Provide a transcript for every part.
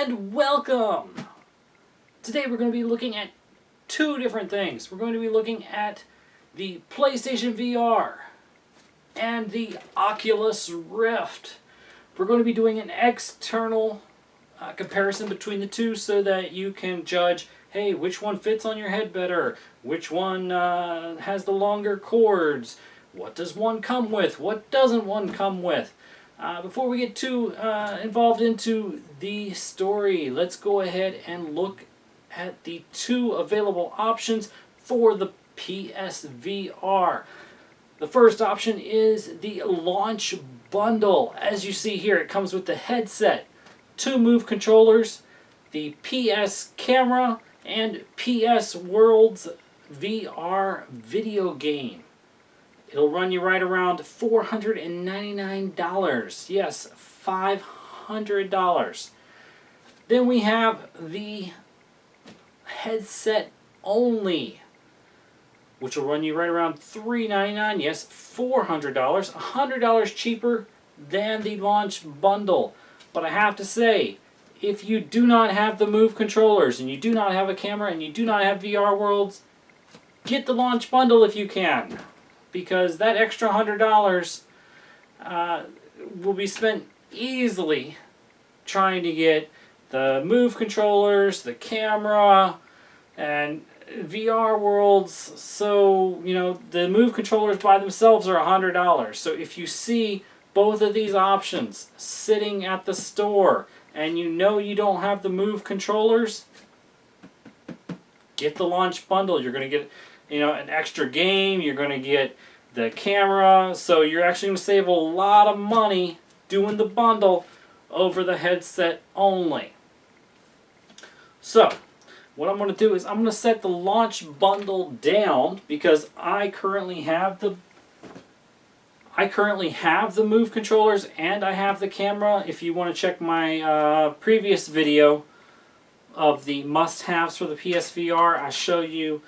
And welcome! Today we're going to be looking at two different things. We're going to be looking at the PlayStation VR and the Oculus Rift. We're going to be doing an external comparison between the two so that you can judge, hey, which one fits on your head better? Which one has the longer cords? What does one come with? What doesn't one come with? Before we get too involved into the story, let's go ahead and look at the two available options for the PSVR. The first option is the launch bundle. As you see here, it comes with the headset, two Move controllers, the PS camera, and PS World's VR video game. It'll run you right around $499. Yes, $500. Then we have the headset only, which will run you right around $399. Yes, $400. $100 cheaper than the launch bundle. But I have to say, if you do not have the Move controllers, and you do not have a camera, and you do not have VR Worlds, get the launch bundle if you can. Because that extra $100 will be spent easily trying to get the Move controllers, the camera, and VR Worlds. So, you know, the Move controllers by themselves are $100. So if you see both of these options sitting at the store and you know you don't have the Move controllers, get the launch bundle. You're going to get, you know, an extra game. You're going to get the camera. So you're actually going to save a lot of money doing the bundle over the headset only. So what I'm going to do is I'm going to set the launch bundle down because I currently have the Move controllers and I have the camera. If you want to check my previous video of the must-haves for the PSVR, I show you,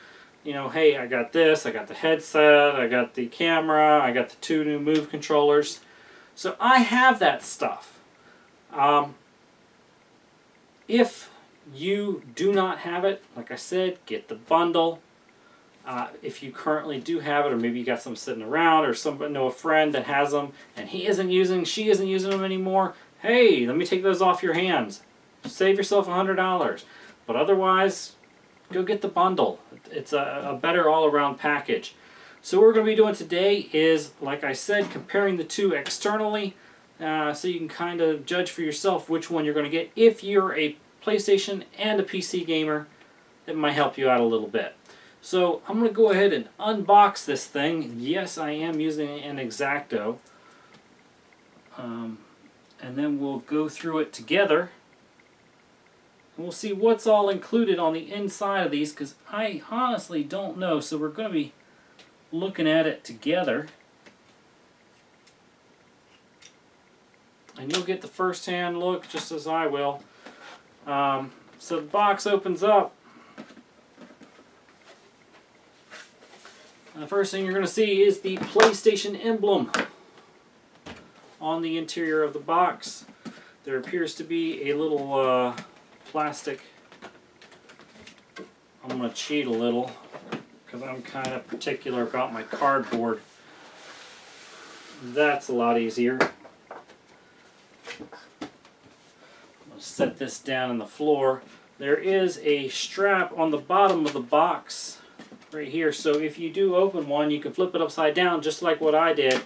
you know, hey, I got this, I got the headset, I got the camera, I got the two new Move controllers. So I have that stuff. If you do not have it, like I said, get the bundle. If you currently do have it, or maybe you got some sitting around, or somebody know a friend that has them and she isn't using them anymore, hey, let me take those off your hands. Save yourself $100. But otherwise, go get the bundle. It's a better all-around package. So what we're going to be doing today is, like I said, comparing the two externally, so you can kind of judge for yourself which one you're going to get. If you're a PlayStation and a PC gamer, it might help you out a little bit. So I'm going to go ahead and unbox this thing. Yes, I am using an X-Acto. And then we'll go through it together. And we'll see what's all included on the inside of these, because I honestly don't know. So we're going to be looking at it together. And you'll get the first-hand look just as I will. So the box opens up. And the first thing you're going to see is the PlayStation emblem on the interior of the box. There appears to be a little plastic. I'm going to cheat a little because I'm kind of particular about my cardboard. That's a lot easier. I'll set this down on the floor. There is a strap on the bottom of the box right here, so if you do open one, you can flip it upside down just like what I did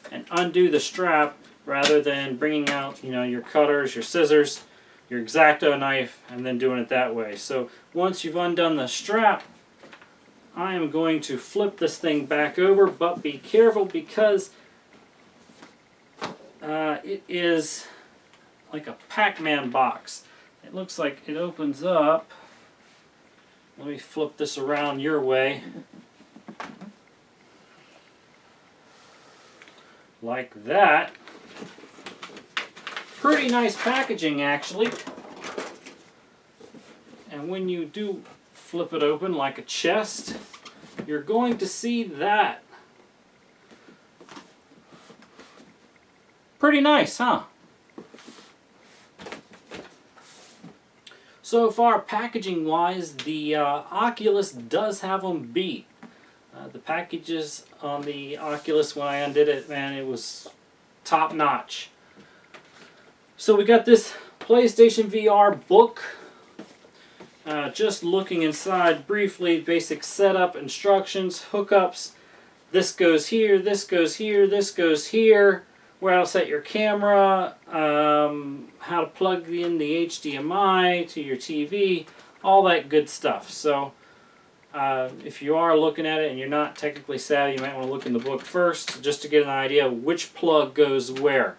and undo the strap rather than bringing out, you know, your cutters, your scissors, your X-Acto knife, and then doing it that way. So once you've undone the strap, I am going to flip this thing back over, but be careful because it is like a Pac-Man box. It looks like it opens up. Let me flip this around your way. Like that. Pretty nice packaging, actually. And when you do flip it open like a chest, you're going to see that. Pretty nice, huh? So far, packaging wise, the Oculus does have them beat. The packages on the Oculus, when I undid it, man, it was top notch. So we got this PlayStation VR book. Just looking inside briefly, basic setup, instructions, hookups. This goes here, this goes here, this goes here. Where to set your camera, how to plug in the HDMI to your TV, all that good stuff. So if you are looking at it and you're not technically savvy, you might want to look in the book first just to get an idea of which plug goes where.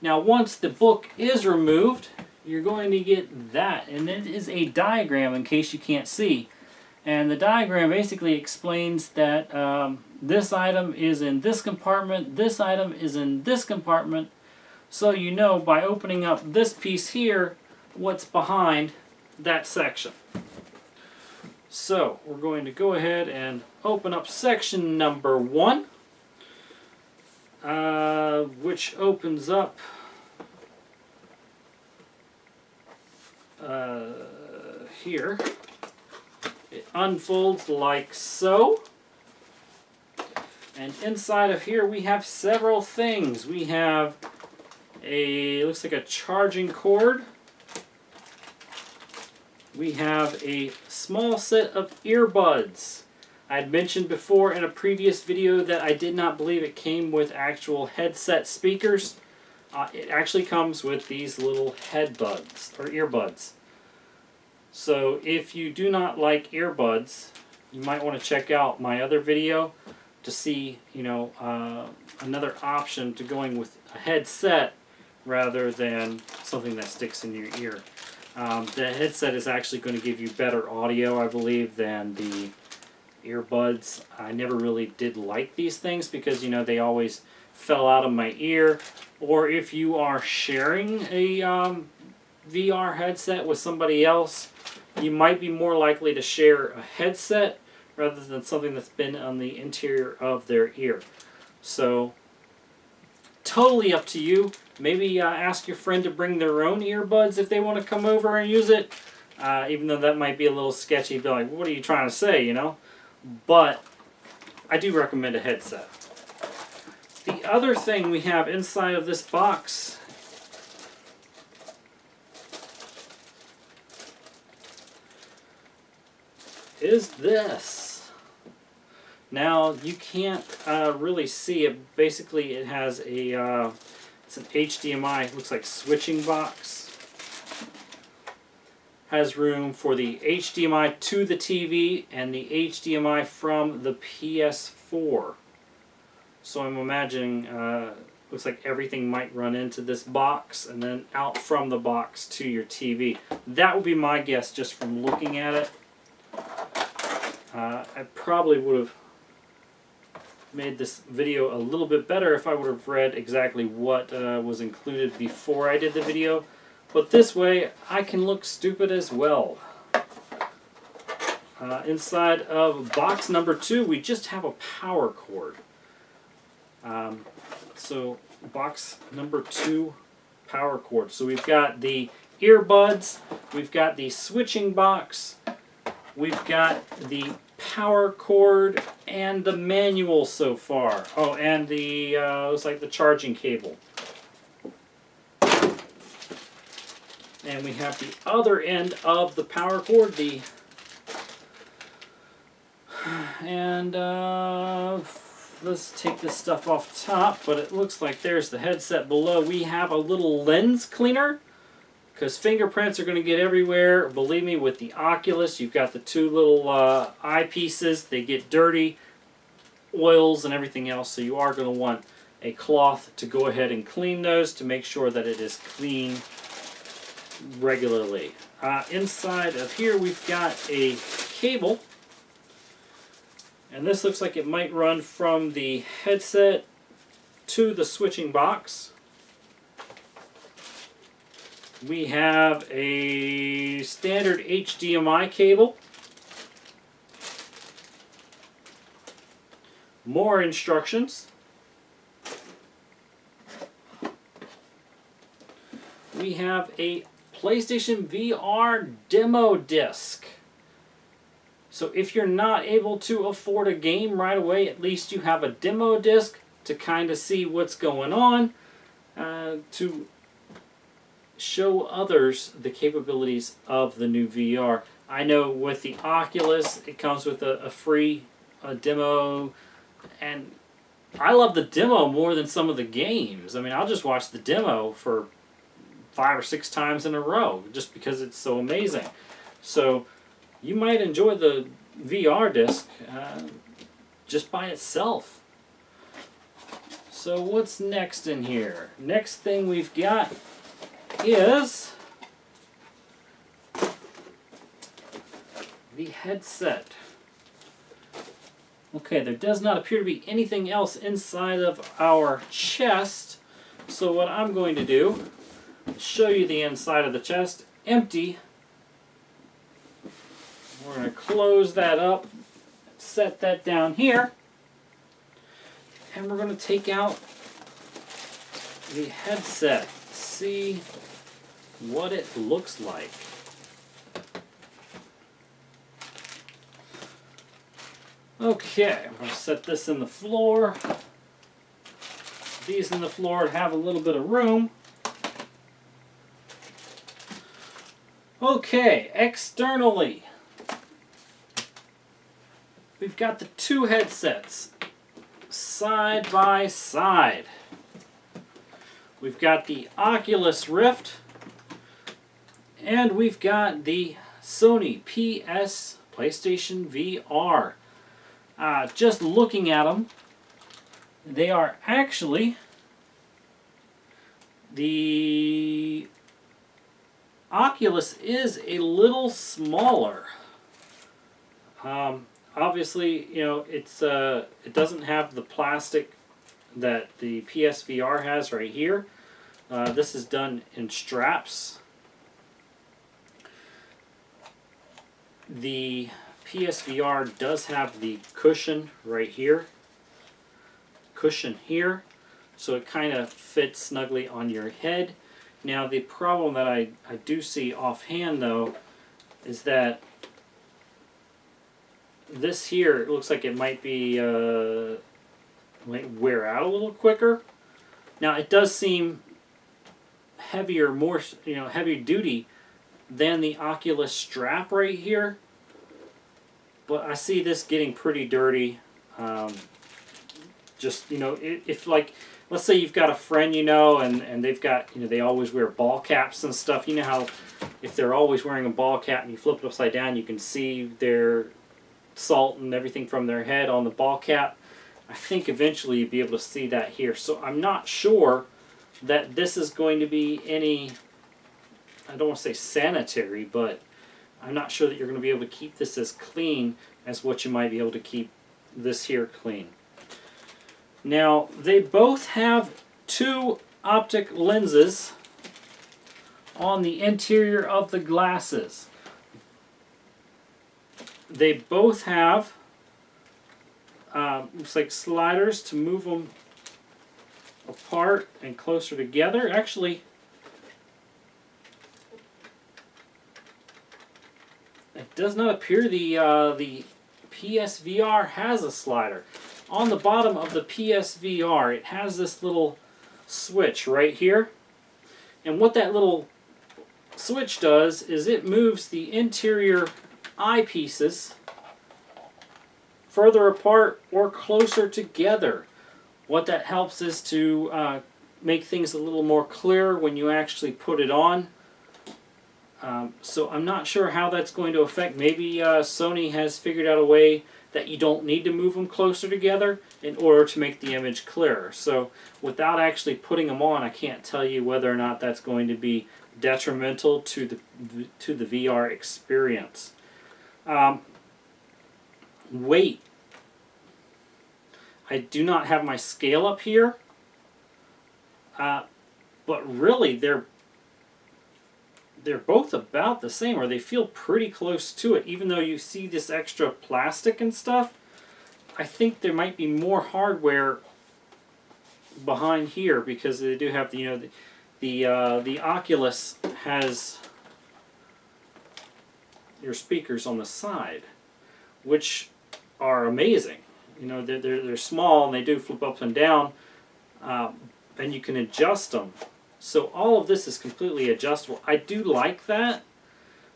Now once the book is removed, you're going to get that, and it is a diagram in case you can't see. And the diagram basically explains that this item is in this compartment, this item is in this compartment, so you know by opening up this piece here what's behind that section. So we're going to go ahead and open up section number 1, which opens up here. It unfolds like so. And inside of here we have several things. We have looks like a charging cord. We have a small set of earbuds. I had mentioned before in a previous video that I did not believe it came with actual headset speakers. It actually comes with these little headbuds, or earbuds. So if you do not like earbuds, you might want to check out my other video to see, another option to going with a headset rather than something that sticks in your ear. The headset is actually going to give you better audio, I believe, than the earbuds. I never really did like these things because, they always fell out of my ear. Or if you are sharing a VR headset with somebody else, you might be more likely to share a headset rather than something that's been on the interior of their ear. So, totally up to you. Maybe ask your friend to bring their own earbuds if they want to come over and use it. Even though that might be a little sketchy. Be like, what are you trying to say, But I do recommend a headset. The other thing we have inside of this box is this. Now you can't really see it. Basically, it has a it's an HDMI. Looks like switching box. Has room for the HDMI to the TV and the HDMI from the PS4. So I'm imagining, looks like everything might run into this box and then out from the box to your TV. That would be my guess just from looking at it. I probably would have made this video a little bit better if I would have read exactly what was included before I did the video. But this way, I can look stupid as well. Inside of box number 2, we just have a power cord. So box number 2, power cord. So we've got the earbuds, we've got the switching box, we've got the power cord, and the manual so far. Oh, and the looks like the charging cable. And we have the other end of the power cord, let's take this stuff off top, but it looks like there's the headset below. We have a little lens cleaner, because fingerprints are going to get everywhere. Believe me, with the Oculus, you've got the 2 little eyepieces. They get dirty, oils and everything else, so you are going to want a cloth to go ahead and clean those to make sure that it is clean regularly. Inside of here we've got a cable, and this looks like it might run from the headset to the switching box. We have a standard HDMI cable, more instructions. We have a PlayStation VR demo disc. So if you're not able to afford a game right away, at least you have a demo disc to kind of see what's going on, to show others the capabilities of the new VR. I know with the Oculus, it comes with a free demo, and I love the demo more than some of the games. I mean, I'll just watch the demo for 5 or 6 times in a row just because it's so amazing. So you might enjoy the VR disc just by itself. So what's next in here? Next thing we've got is the headset. Okay, there does not appear to be anything else inside of our chest. So what I'm going to do is show you the inside of the chest. Empty. We're going to close that up, set that down here, and we're going to take out the headset, see what it looks like. Okay, I'm going to set this in the floor. These in the floor to have a little bit of room. Okay, externally, we've got the 2 headsets side by side. We've got the Oculus Rift, and we've got the Sony PlayStation VR. Just looking at them, they are actually, the Oculus is a little smaller. Obviously, you know, it doesn't have the plastic that the PSVR has right here. This is done in straps. The PSVR does have the cushion right here. Cushion here. So it kind of fits snugly on your head. Now the problem that I do see offhand though is that this here, it looks like it might be might wear out a little quicker. Now it does seem heavier, more, you know, heavy duty than the Oculus strap right here. But I see this getting pretty dirty. Just, you know, if like, let's say you've got a friend, you know, and they've got, you know, they always wear ball caps and stuff. You know how if they're always wearing a ball cap and you flip it upside down, you can see their salt and everything from their head on the ball cap. I think eventually you'll be able to see that here. So I'm not sure that this is going to be any, I don't want to say sanitary, but I'm not sure that you're going to be able to keep this as clean as what you might be able to keep this here clean. Now, they both have 2 optic lenses on the interior of the glasses. They both have, looks like sliders to move them apart and closer together. Actually, it does not appear the PSVR has a slider. On the bottom of the PSVR, it has this little switch right here. And what that little switch does is it moves the interior eyepieces further apart or closer together. What that helps is to make things a little more clear when you actually put it on. So I'm not sure how that's going to affect. Maybe Sony has figured out a way that you don't need to move them closer together in order to make the image clearer. So without actually putting them on, I can't tell you whether or not that's going to be detrimental to the VR experience. Weight. I do not have my scale up here, but really they're both about the same, or they feel pretty close to it, even though you see this extra plastic and stuff. I think there might be more hardware behind here because they do have the, you know, the Oculus has your speakers on the side, which are amazing. You know, they're small and they do flip up and down, and you can adjust them. So all of this is completely adjustable. I do like that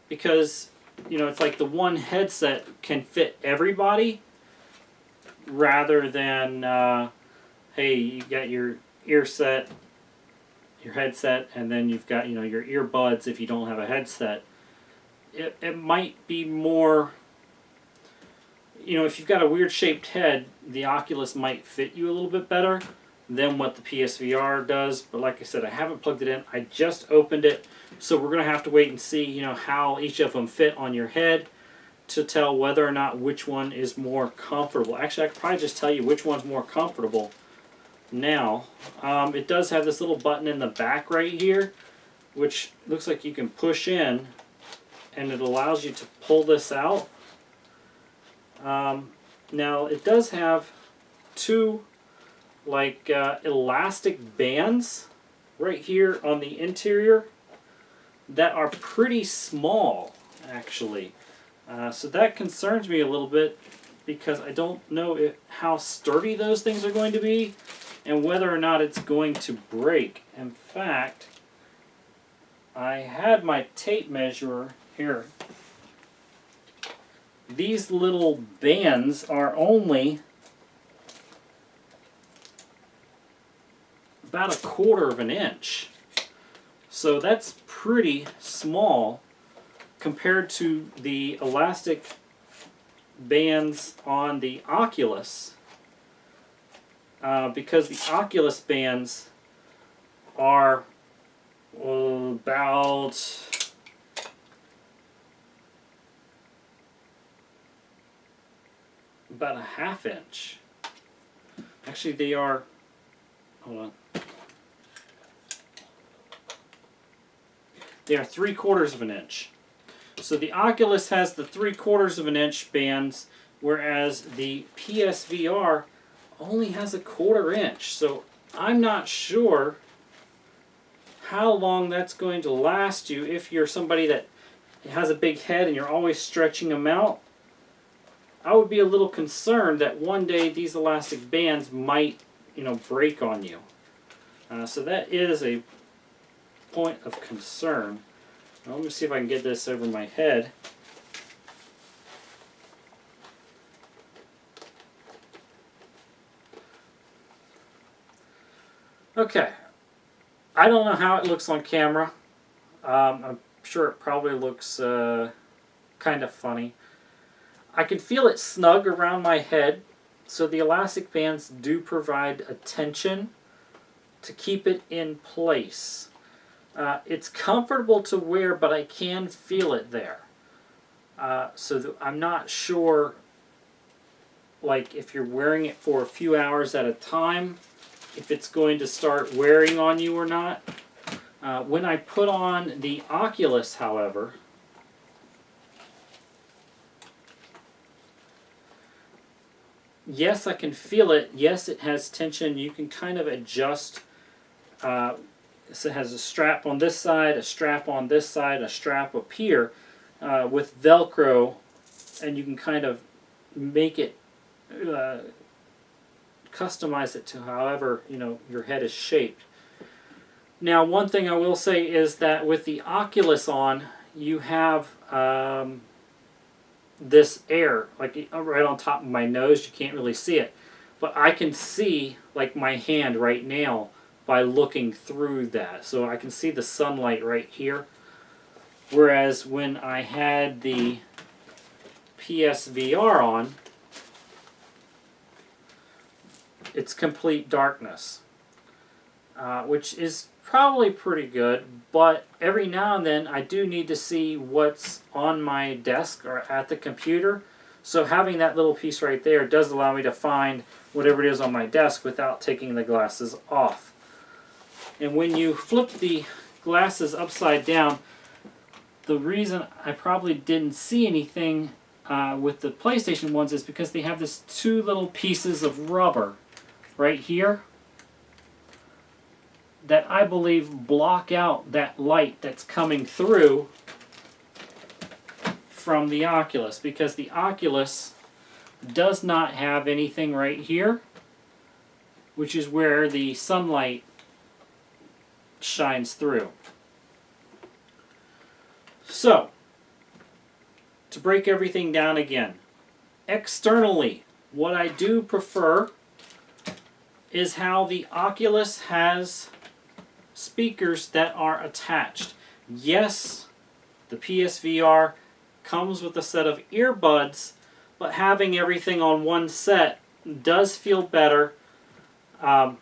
because, you know, it's like the one headset can fit everybody rather than, hey, you got your ear set, your headset, and then you've got, you know, your earbuds if you don't have a headset. It might be more, you know, if you've got a weird shaped head, the Oculus might fit you a little bit better than what the PSVR does. But like I said, I haven't plugged it in. I just opened it. So we're going to have to wait and see, you know, how each of them fit on your head to tell whether or not which one is more comfortable. Actually, I could probably just tell you which one's more comfortable now. It does have this little button in the back right here, which looks like you can push in, and it allows you to pull this out. Now it does have two like elastic bands right here on the interior that are pretty small actually. So that concerns me a little bit because I don't know how sturdy those things are going to be and whether or not it's going to break. In fact, I had my tape measure here. These little bands are only about 1/4 of an inch. So that's pretty small compared to the elastic bands on the Oculus. Because the Oculus bands are about a 1/2 inch. Actually, they are, hold on. They are 3/4 of an inch. So the Oculus has the 3/4 of an inch bands, whereas the PSVR only has a 1/4 inch. So I'm not sure how long that's going to last you if you're somebody that has a big head and you're always stretching them out. I would be a little concerned that one day these elastic bands might, you know, break on you. So that is a point of concern. Now, let me see if I can get this over my head. Okay. I don't know how it looks on camera. I'm sure it probably looks kind of funny. I can feel it snug around my head, so the elastic bands do provide a tension to keep it in place. It's comfortable to wear, but I can feel it there. So I'm not sure, like, if you're wearing it for a few hours at a time, if it's going to start wearing on you or not. When I put on the Oculus, however, yes, I can feel it. Yes, it has tension. You can kind of adjust. So it has a strap on this side, a strap on this side, a strap up here with Velcro, and you can kind of make it, customize it to however, you know, your head is shaped. Now, one thing I will say is that with the Oculus on, you have this air, like right on top of my nose. You can't really see it, but I can see like my hand right now by looking through that. So I can see the sunlight right here. Whereas when I had the PSVR on, it's complete darkness, which is probably pretty good, but every now and then I do need to see what's on my desk or at the computer. So having that little piece right there does allow me to find whatever it is on my desk without taking the glasses off. And when you flip the glasses upside down, the reason I probably didn't see anything with the PlayStation ones is because they have this two little pieces of rubber right here that I believe block out that light that's coming through from the Oculus, because the Oculus does not have anything right here, which is where the sunlight shines through. So, to break everything down again, externally, what I do prefer is how the Oculus has speakers that are attached. Yes, the PSVR comes with a set of earbuds, but having everything on one set does feel better, and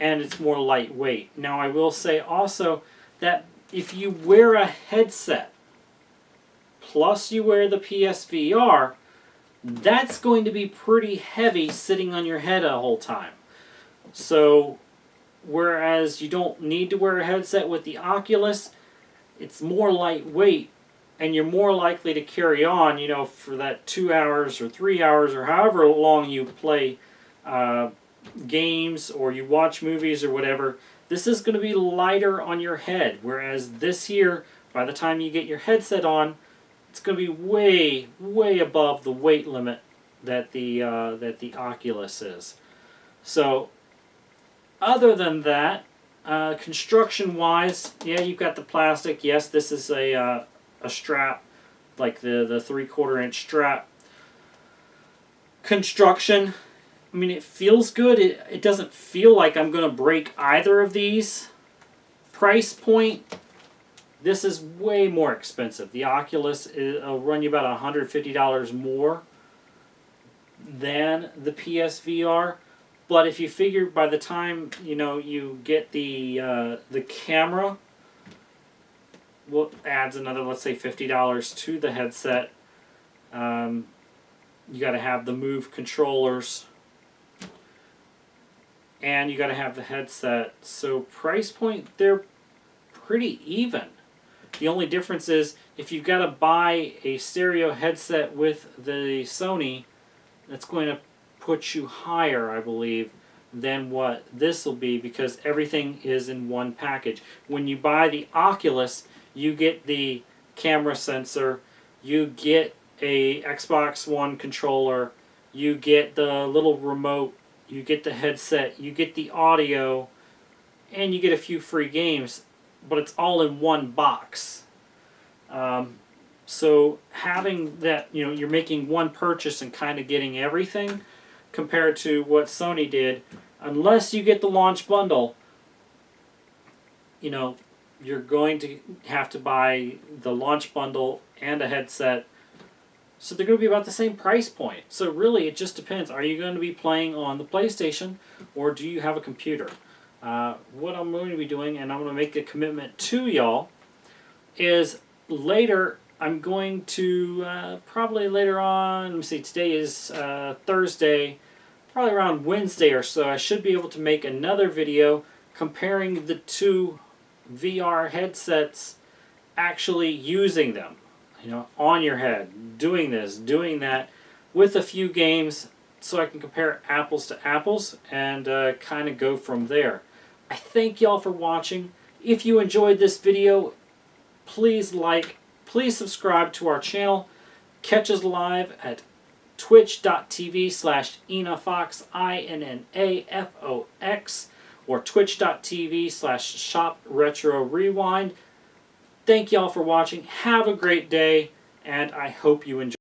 it's more lightweight. Now, I will say also that if you wear a headset, plus you wear the PSVR, that's going to be pretty heavy sitting on your head a whole time. So, whereas you don't need to wear a headset with the Oculus, it's more lightweight, and you're more likely to carry on, you know, for that 2 hours or 3 hours or however long you play games or you watch movies or whatever. This is going to be lighter on your head, whereas this here, by the time you get your headset on, it's going to be way, way above the weight limit that the Oculus is. So, other than that, construction-wise, yeah, you've got the plastic. Yes, this is a strap, like the 3/4 inch strap. Construction, I mean, it feels good. It doesn't feel like I'm going to break either of these. Price point, this is way more expensive. The Oculus will run you about $150 more than the PSVR. But if you figure by the time, you know, you get the camera, well, adds another, let's say, $50 to the headset. You got to have the Move controllers, and you got to have the headset. So price point, they're pretty even. The only difference is if you've got to buy a stereo headset with the Sony, that's going to put you higher, I believe, than what this will be, because everything is in one package. When you buy the Oculus, you get the camera sensor, you get a Xbox One controller, you get the little remote, you get the headset, you get the audio, and you get a few free games, but it's all in one box. So having that, you know, you're making one purchase and kind of getting everything, compared to what Sony did, unless you get the launch bundle, you know, you're going to have to buy the launch bundle and a headset. So they're going to be about the same price point. So really, it just depends. Are you going to be playing on the PlayStation, or do you have a computer? What I'm going to be doing, and I'm going to make a commitment to y'all, is later I'm going to, probably later on, let me see, today is Thursday, probably around Wednesday or so, I should be able to make another video comparing the two VR headsets, actually using them, you know, on your head, doing this, doing that, with a few games, so I can compare apples to apples and kind of go from there. I thank y'all for watching. If you enjoyed this video, please like, please subscribe to our channel. Catch us live at twitch.tv/InnaFox, INNAFOX, or twitch.tv/ShopRetroRewind. Thank y'all for watching. Have a great day, and I hope you enjoy.